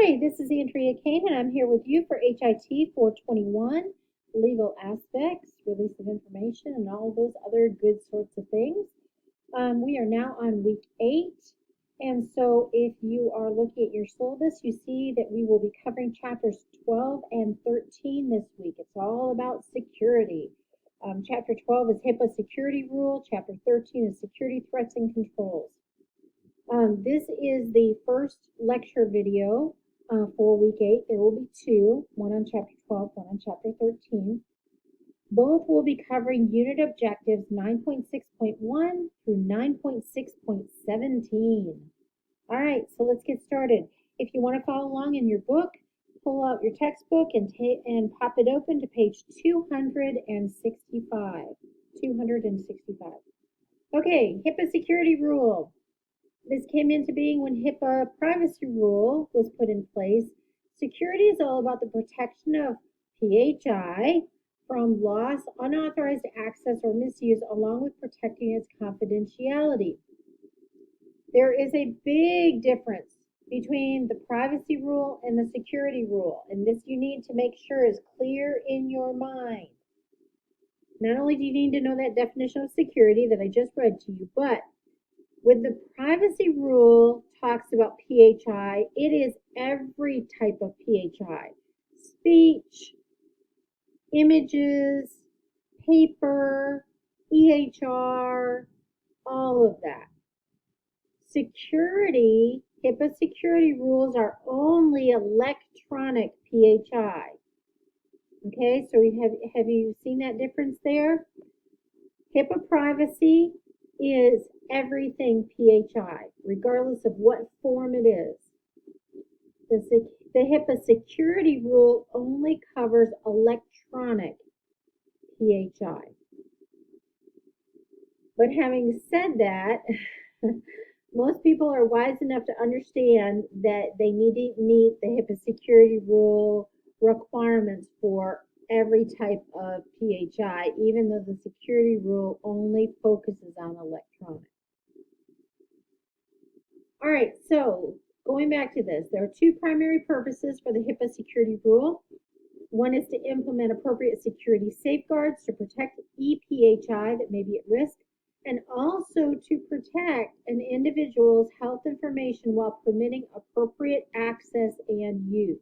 Hi, this is Andrea Kane, and I'm here with you for HIT 421, legal aspects, release of information, and all those other good sorts of things. We are now on week 8, and so if you are looking at your syllabus, you see that we will be covering chapters 12 and 13 this week. It's all about security. Chapter 12 is HIPAA security rule. Chapter 13 is security threats and controls. This is the first lecture video for week 8. There will be two, one on chapter 12, one on chapter 13. Both will be covering unit objectives 9.6.1 through 9.6.17. All right, so let's get started. If you want to follow along in your book, pull out your textbook and pop it open to page 265. 265. Okay, HIPAA security rule. This came into being when HIPAA privacy rule was put in place. Security is all about the protection of PHI from loss, unauthorized access, or misuse, along with protecting its confidentiality. There is a big difference between the privacy rule and the security rule, and this you need to make sure is clear in your mind. Not only do you need to know that definition of security that I just read to you, but with the privacy rule talks about PHI, it is every type of PHI. Speech, images, paper, EHR, all of that. Security, HIPAA security rules are only electronic PHI. Okay, so have you seen that difference there? HIPAA privacy is everything PHI, regardless of what form it is. The HIPAA security rule only covers electronic PHI. But having said that, most people are wise enough to understand that they need to meet the HIPAA security rule requirements for every type of PHI, even though the security rule only focuses on electronic. All right, so going back to this, there are two primary purposes for the HIPAA security rule. One is to implement appropriate security safeguards to protect ePHI that may be at risk, and also to protect an individual's health information while permitting appropriate access and use.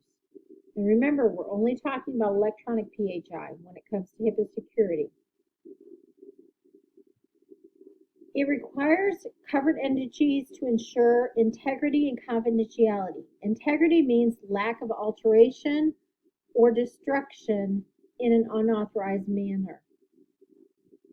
And remember, we're only talking about electronic PHI when it comes to HIPAA security. It requires covered entities to ensure integrity and confidentiality. Integrity means lack of alteration or destruction in an unauthorized manner.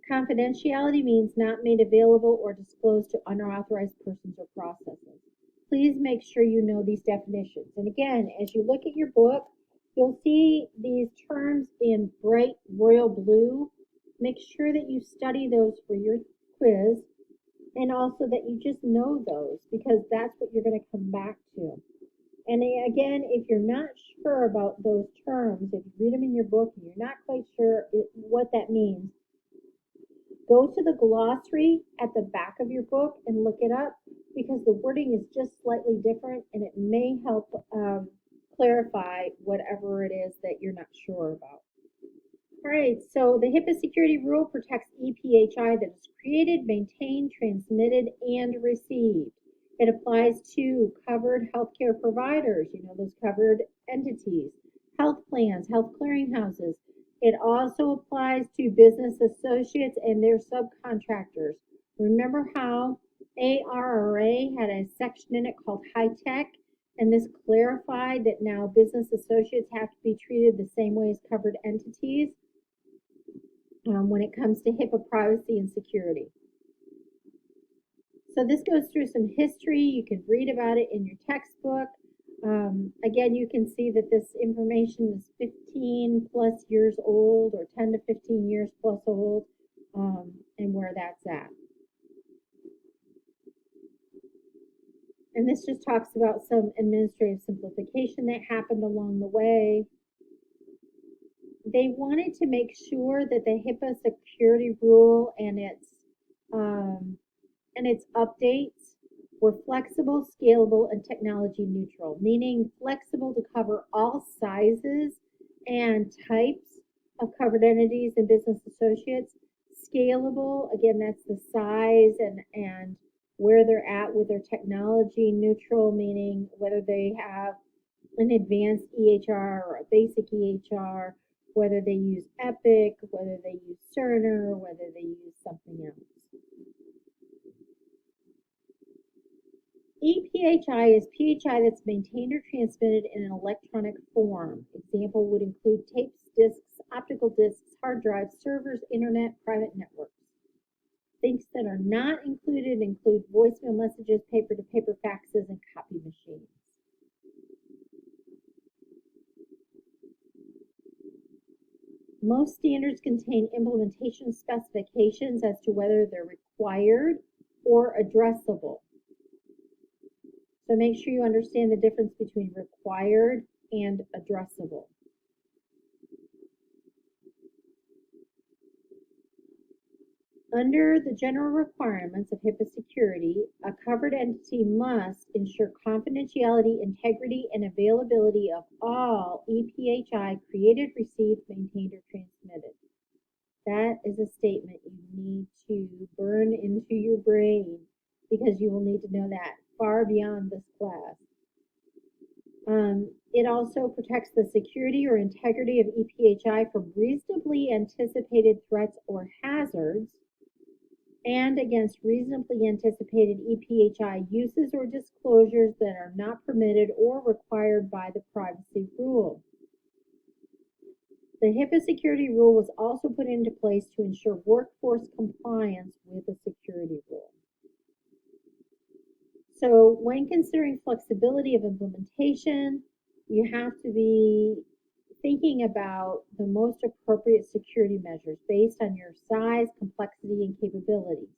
Confidentiality means not made available or disclosed to unauthorized persons or processes. Please make sure you know these definitions. And again, as you look at your book, you'll see these terms in bright royal blue. Make sure that you study those for your quiz, and also that you just know those, because that's what you're going to come back to. And again, if you're not sure about those terms, if you read them in your book and you're not quite sure what that means, go to the glossary at the back of your book and look it up, because the wording is just slightly different and it may help clarify whatever it is that you're not sure about. All right, so the HIPAA security rule protects ePHI that is created, maintained, transmitted, and received. It applies to covered healthcare providers, those covered entities, health plans, health clearinghouses. It also applies to business associates and their subcontractors. Remember how ARRA had a section in it called high tech, and this clarified that now business associates have to be treated the same way as covered entities when it comes to HIPAA privacy and security. So this goes through some history. You can read about it in your textbook. Again, you can see that this information is 15 plus years old, or 10 to 15 years plus old, and where that's at. And this just talks about some administrative simplification that happened along the way. They wanted to make sure that the HIPAA security rule and its updates We're flexible, scalable, and technology neutral, meaning flexible to cover all sizes and types of covered entities and business associates. Scalable, again, that's the size and where they're at with their technology. Neutral, meaning whether they have an advanced EHR or a basic EHR, whether they use Epic, whether they use Cerner, whether they use something else. ePHI is PHI that's maintained or transmitted in an electronic form. Example would include tapes, disks, optical disks, hard drives, servers, internet, private networks. Things that are not included include voicemail messages, paper-to-paper faxes, and copy machines. Most standards contain implementation specifications as to whether they're required or addressable. So make sure you understand the difference between required and addressable. Under the general requirements of HIPAA security, a covered entity must ensure confidentiality, integrity, and availability of all ePHI created, received, maintained, or transmitted. That is a statement you need to burn into your brain because you will need to know that far beyond this class. It also protects the security or integrity of ePHI from reasonably anticipated threats or hazards and against reasonably anticipated ePHI uses or disclosures that are not permitted or required by the privacy rule. The HIPAA security rule was also put into place to ensure workforce compliance with the security rule. So when considering flexibility of implementation, you have to be thinking about the most appropriate security measures based on your size, complexity, and capabilities.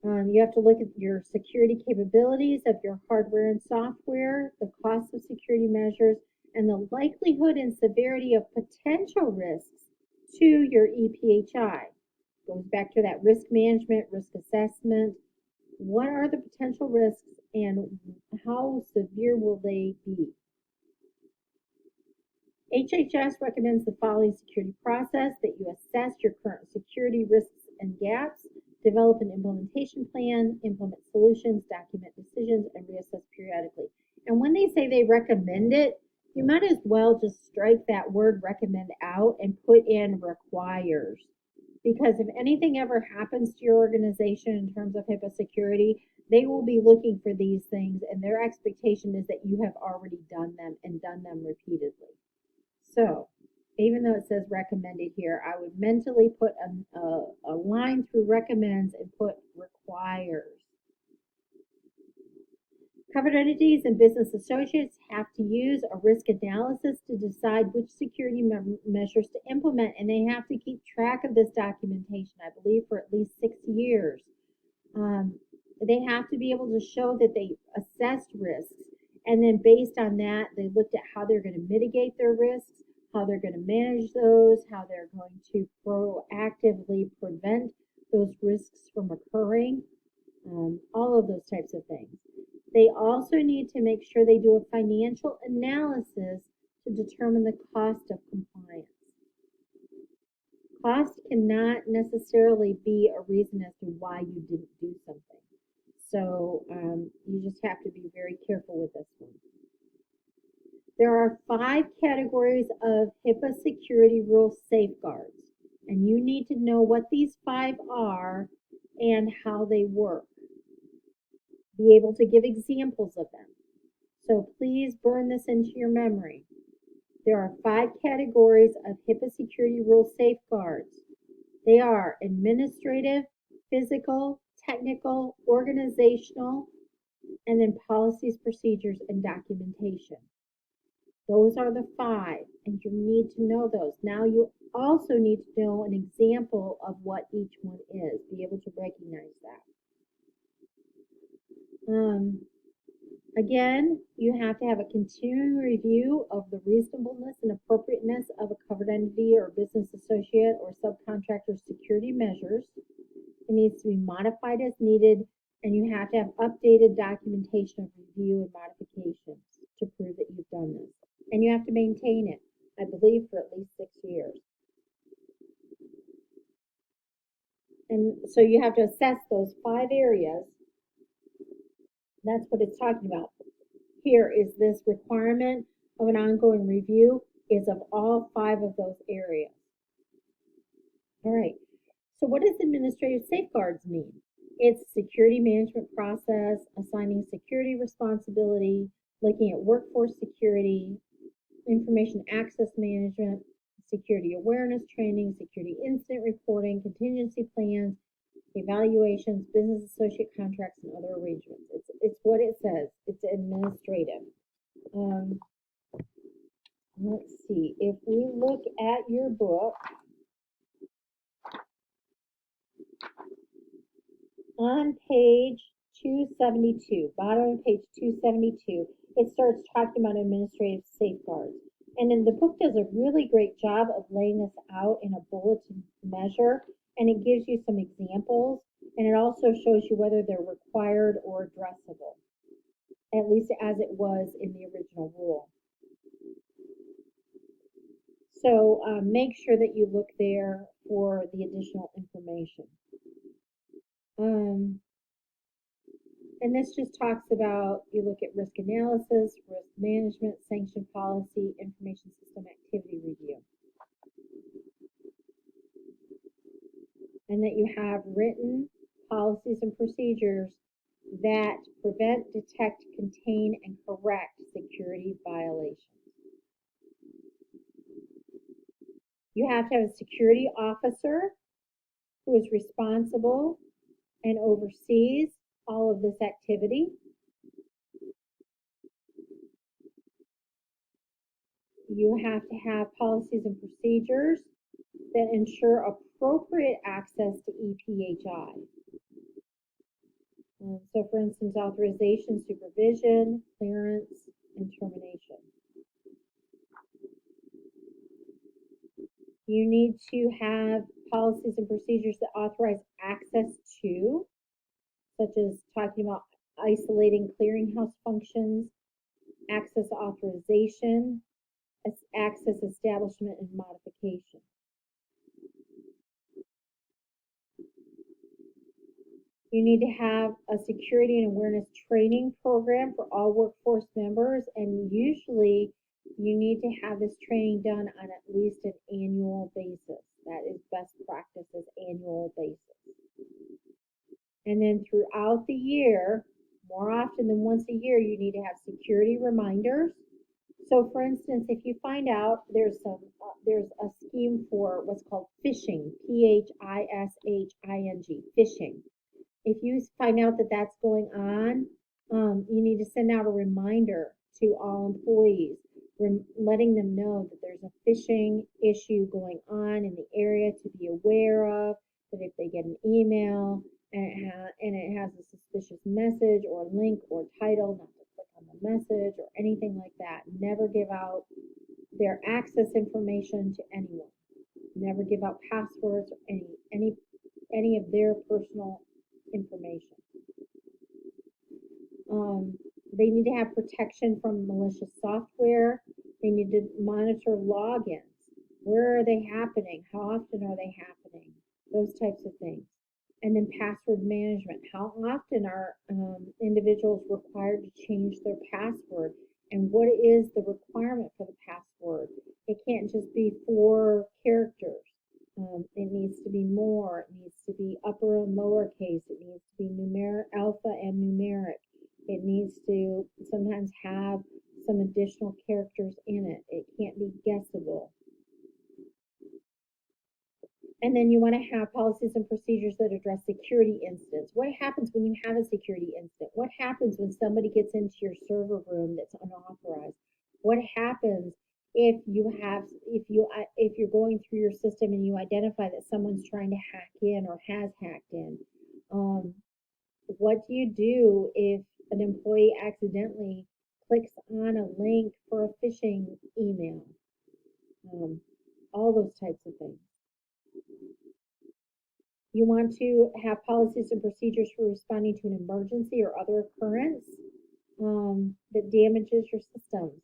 You have to look at your security capabilities of your hardware and software, the cost of security measures, and the likelihood and severity of potential risks to your ePHI. Goes back to that risk management, risk assessment. What are the potential risks and how severe will they be? HHS recommends the following security process: that you assess your current security risks and gaps, develop an implementation plan, implement solutions, document decisions, and reassess periodically. And when they say they recommend it, you might as well just strike that word recommend out and put in requires. Because if anything ever happens to your organization in terms of HIPAA security, they will be looking for these things, and their expectation is that you have already done them and done them repeatedly. So, even though it says recommended here, I would mentally put a line through recommends and put requires. Covered entities and business associates have to use a risk analysis to decide which security measures to implement, and they have to keep track of this documentation, I believe, for at least 6 years. They have to be able to show that they assessed risks, and then based on that, they looked at how they're going to mitigate their risks, how they're going to manage those, how they're going to proactively prevent those risks from occurring, all of those types of things. They also need to make sure they do a financial analysis to determine the cost of compliance. Cost cannot necessarily be a reason as to why you didn't do something. So you just have to be very careful with this one. There are 5 categories of HIPAA security rule safeguards, and you need to know what these 5 are and how they work. Be able to give examples of them. So please burn this into your memory. There are 5 categories of HIPAA security rule safeguards. They are administrative, physical, technical, organizational, and then policies, procedures, and documentation. Those are the 5, and you need to know those. Now you also need to know an example of what each one is, be able to recognize that. Again, you have to have a continuing review of the reasonableness and appropriateness of a covered entity or business associate or subcontractor security measures. It needs to be modified as needed And you have to have updated documentation of review and modifications to prove that you've done this. And you have to maintain it, I believe, for at least 6 years. And so you have to assess those 5 areas. That's what it's talking about. Here is this requirement of an ongoing review is of all 5 of those areas. All right. So what does administrative safeguards mean? It's security management process, assigning security responsibility, looking at workforce security, information access management, security awareness training, security incident reporting, contingency plans, evaluations, business associate contracts, and other arrangements. It's what it says. It's administrative. Let's see. If we look at your book, on page 272, bottom of page 272, it starts talking about administrative safeguards. And then the book does a really great job of laying this out in a bulletin measure, and it gives you some examples, and it also shows you whether they're required or addressable, at least as it was in the original rule. So make sure that you look there for the additional information. And this just talks about, you look at risk analysis, risk management, sanction policy, information system activity review. And that you have written policies and procedures that prevent, detect, contain, and correct security violations. You have to have a security officer who is responsible and oversees all of this activity. You have to have policies and procedures that ensure appropriate access to EPHI. So for instance, authorization, supervision, clearance, and termination. You need to have policies and procedures that authorize access to, such as talking about isolating clearinghouse functions, access authorization, access establishment, and modification. You need to have a security and awareness training program for all workforce members, and usually you need to have this training done on at least an annual basis. That is best practices, annual basis. And then throughout the year, more often than once a year, you need to have security reminders. So for instance, if you find out there's a scheme for what's called phishing, P-H-I-S-H-I-N-G, phishing. If you find out that that's going on, you need to send out a reminder to all employees, letting them know that there's a phishing issue going on in the area to be aware of, that if they get an email and it has a suspicious message or link or title, not to click on the message or anything like that. Never give out their access information to anyone. Never give out passwords or any of their personal information. They need to have protection from malicious software. They need to monitor logins. Where are they happening? How often are they happening? Those types of things. And then password management. How often are individuals required to change their password? And what is the requirement for the password? It can't just be 4 characters. It needs to be more. It needs to be upper and lowercase. It needs to be numeric, alpha and numeric. It needs to sometimes have some additional characters in it. It can't be guessable. And then you want to have policies and procedures that address security incidents. What happens when you have a security incident? What happens when somebody gets into your server room that's unauthorized? What happens if you're going through your system and you identify that someone's trying to hack in or has hacked in? What do you do if an employee accidentally clicks on a link for a phishing email? All those types of things. You want to have policies and procedures for responding to an emergency or other occurrence that damages your systems.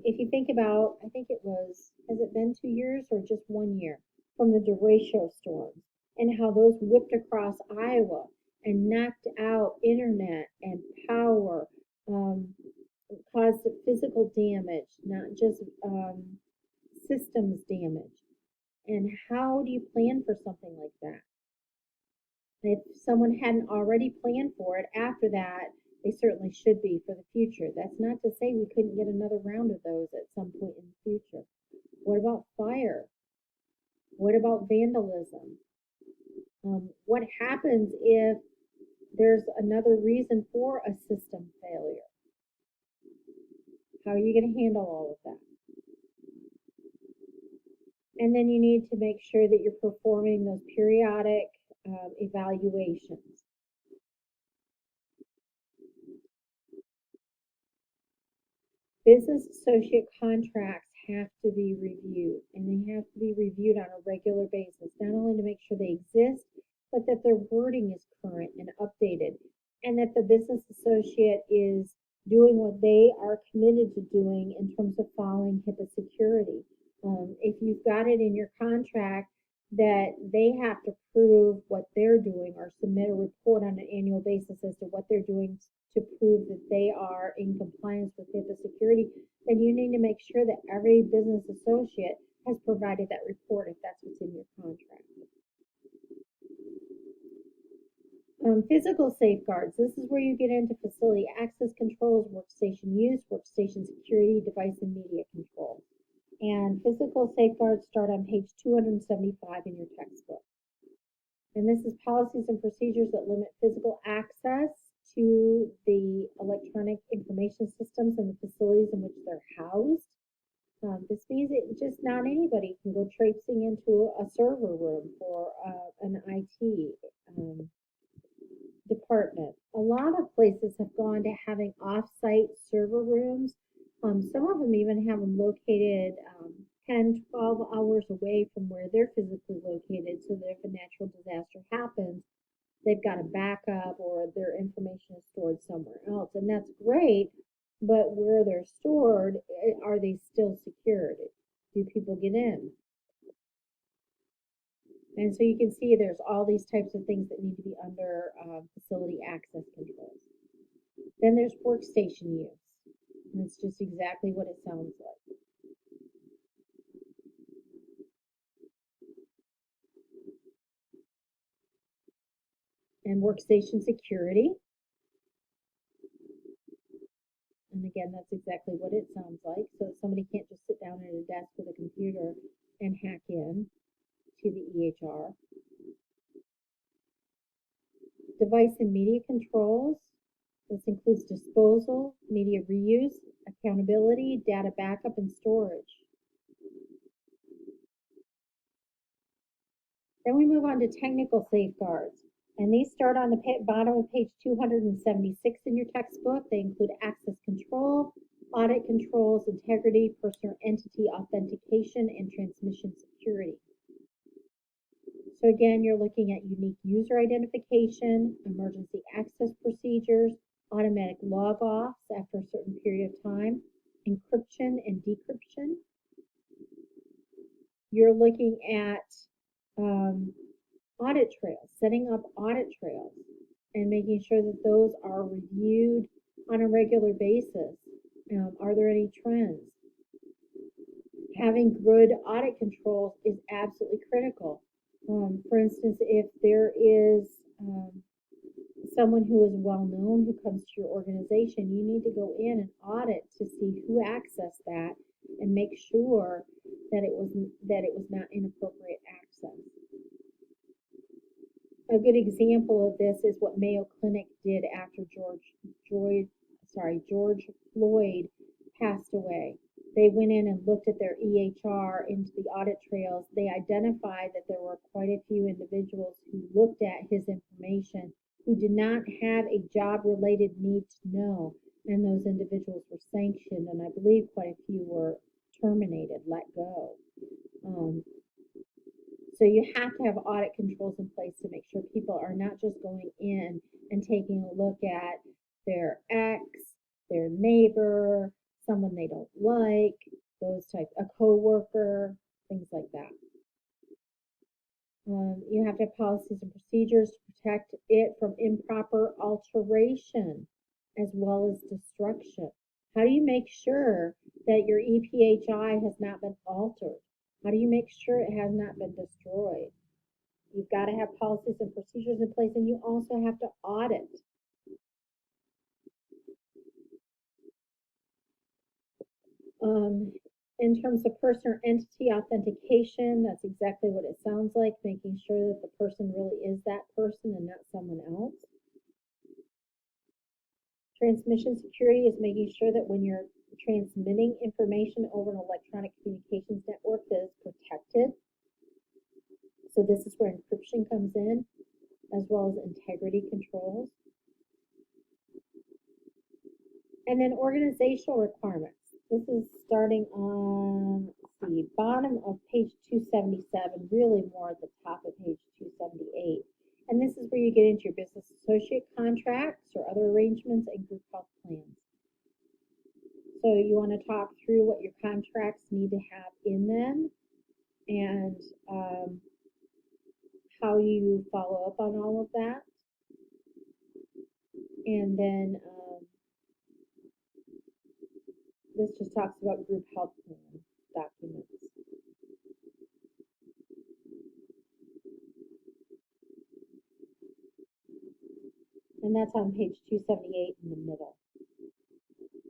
If you think about, I think it was, has it been 2 years or just 1 year from the derecho storms and how those whipped across Iowa and knocked out internet and power, um, caused physical damage, not just systems damage. And how do you plan for something like that? If someone hadn't already planned for it after that, they certainly should be for the future. That's not to say we couldn't get another round of those at some point in the future. What about fire? What about vandalism? What happens if there's another reason for a system failure? How are you going to handle all of that? And then you need to make sure that you're performing those periodic evaluations. Business associate contracts have to be reviewed, and they have to be reviewed on a regular basis, not only to make sure they exist, but that their wording is current and updated, and that the business associate is doing what they are committed to doing in terms of following HIPAA security. If you've got it in your contract that they have to prove what they're doing or submit a report on an annual basis as to what they're doing to prove that they are in compliance with HIPAA security, then you need to make sure that every business associate has provided that report if that's what's in your contract. Physical safeguards. This is where you get into facility access controls, workstation use, workstation security, device and media control. And physical safeguards start on page 275 in your textbook. And this is policies and procedures that limit physical access to the electronic information systems and the facilities in which they're housed. This means that just not anybody can go traipsing into a server room for an IT department. A lot of places have gone to having off-site server rooms. Some of them even have them located 10, 12 hours away from where they're physically located so that if a natural disaster happens, they've got a backup or their information is stored somewhere else. And that's great, but where they're stored, are they still secured? Do people get in? And so you can see there's all these types of things that need to be under facility access controls. Then there's workstation use. And it's just exactly what it sounds like. And workstation security. And again, that's exactly what it sounds like. So somebody can't just sit down at a desk with a computer and hack in to the EHR. Device and media controls. This includes disposal, media reuse, accountability, data backup, and storage. Then we move on to technical safeguards. And these start on the bottom of page 276 in your textbook. They include access control, audit controls, integrity, person or entity authentication, and transmission security. So again, you're looking at unique user identification, emergency access procedures, automatic log-offs after a certain period of time, encryption and decryption. You're looking at audit trails, setting up audit trails, and making sure that those are reviewed on a regular basis. Are there any trends? Having good audit controls is absolutely critical. For instance, if there is someone who is well known who comes to your organization, you need to go in and audit to see who accessed that and make sure that it was not inappropriate access. A good example of this is what Mayo Clinic did after George Floyd passed away. They went in and looked at their EHR into the audit trails. They identified that there were quite a few individuals who looked at his information who did not have a job-related need to know, and those individuals were sanctioned, and I believe quite a few were terminated, let go. So you have to have audit controls in place to make sure people are not just going in and taking a look at their ex, their neighbor, someone they don't like, those type, a coworker, things like that. You have to have policies and procedures to protect it from improper alteration as well as destruction. How do you make sure that your EPHI has not been altered? How do you make sure it has not been destroyed? You've got to have policies and procedures in place, and you also have to audit. In terms of person or entity authentication, that's exactly what it sounds like, making sure that the person really is that person and not someone else. Transmission security is making sure that when you're transmitting information over an electronic communications network that is protected. So this is where encryption comes in, as well as integrity controls. And then organizational requirements. This is starting on the bottom of page 277, really more at the top of page 278. And this is where you get into your business associate contracts or other arrangements and group health plans. So you want to talk through what your contracts need to have in them and how you follow up on all of that. And then this just talks about group health plan documents. And that's on page 278 in the middle.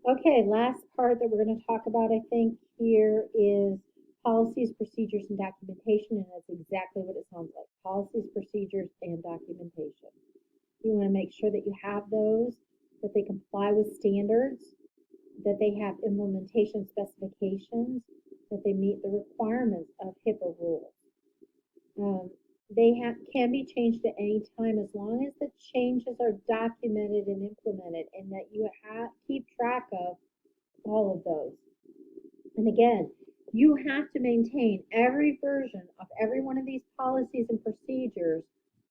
Okay, last part that we're going to talk about, I think, here is policies, procedures, and documentation, and that's exactly what it sounds like, policies, procedures, and documentation. You want to make sure that you have those, that they comply with standards, that they have implementation specifications, that they meet the requirements of HIPAA rules. They can be changed at any time as long as the changes are documented and implemented and that you keep track of all of those. And again, you have to maintain every version of every one of these policies and procedures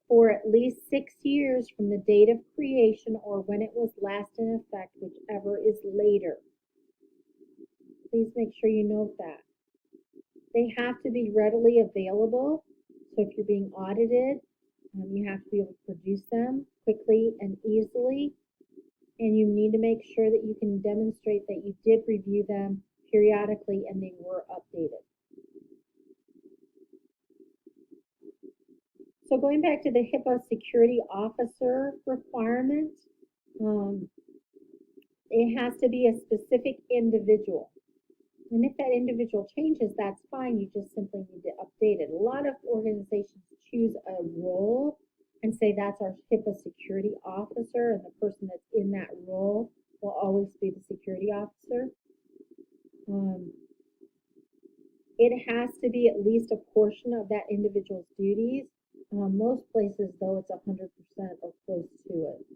for at least 6 years from the date of creation or when it was last in effect, whichever is later. Please make sure you note that. They have to be readily available. So if you're being audited, you have to be able to produce them quickly and easily. And you need to make sure that you can demonstrate that you did review them periodically and they were updated. So going back to the HIPAA security officer requirement, it has to be a specific individual. And if that individual changes, that's fine. You just simply need to update it. A lot of organizations choose a role and say that's our HIPAA security officer, and the person that's in that role will always be the security officer. It has to be at least a portion of that individual's duties. Most places, though, it's 100% or close to it.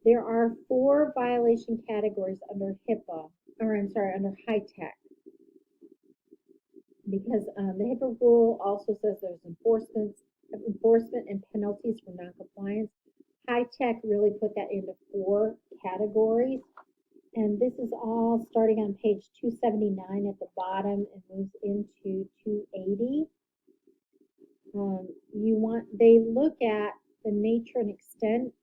There are 4 violation categories under HIPAA, under HITECH. Because the HIPAA rule also says there's enforcement and penalties for noncompliance. HITECH really put that into 4 categories. And this is all starting on page 279 at the bottom and moves into 280. They look at the nature and extent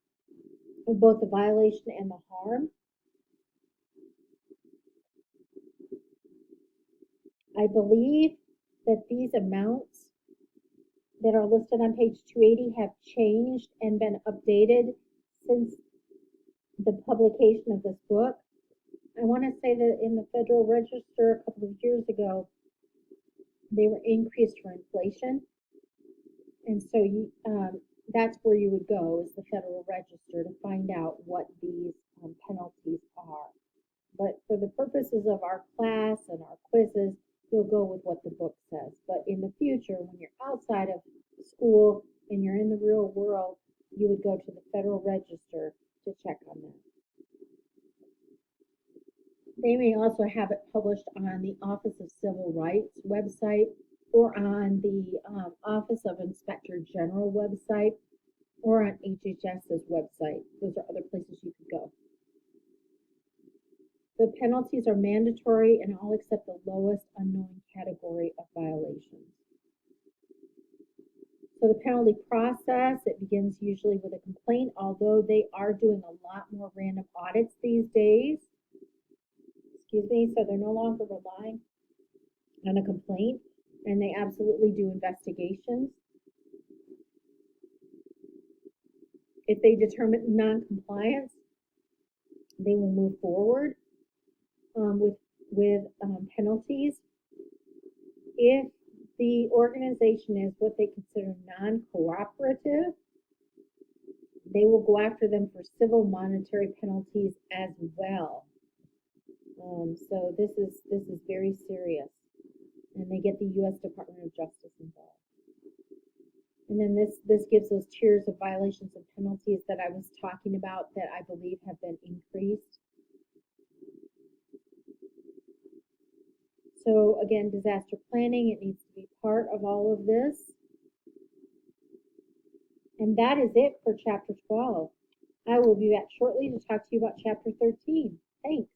of both the violation and the harm. I believe that these amounts that are listed on page 280 have changed and been updated since the publication of this book. I want to say that in the Federal Register a couple of years ago, they were increased for inflation. And so that's where you would go, is the Federal Register, to find out what these penalties are. But for the purposes of our class and our quizzes, you'll go with what the book says. But in the future, when you're outside of school and you're in the real world, you would go to the Federal Register to check on that. They may also have it published on the Office of Civil Rights website or on the Office of Inspector General website or on HHS's website. Those are other places you could go. The penalties are mandatory in all except the lowest unknown category of violations. So the penalty process, it begins usually with a complaint, although they are doing a lot more random audits these days. Excuse me, so they're no longer relying on a complaint, and they absolutely do investigations. If they determine non-compliance, they will move forward with penalties. If the organization is what they consider non-cooperative, they will go after them for civil monetary penalties as well. So this is very serious, and they get the U.S. Department of Justice involved. And then this gives those tiers of violations and penalties that I was talking about that I believe have been increased. So again, disaster planning, it needs to be part of all of this. And that is it for Chapter 12. I will be back shortly to talk to you about Chapter 13. Thanks.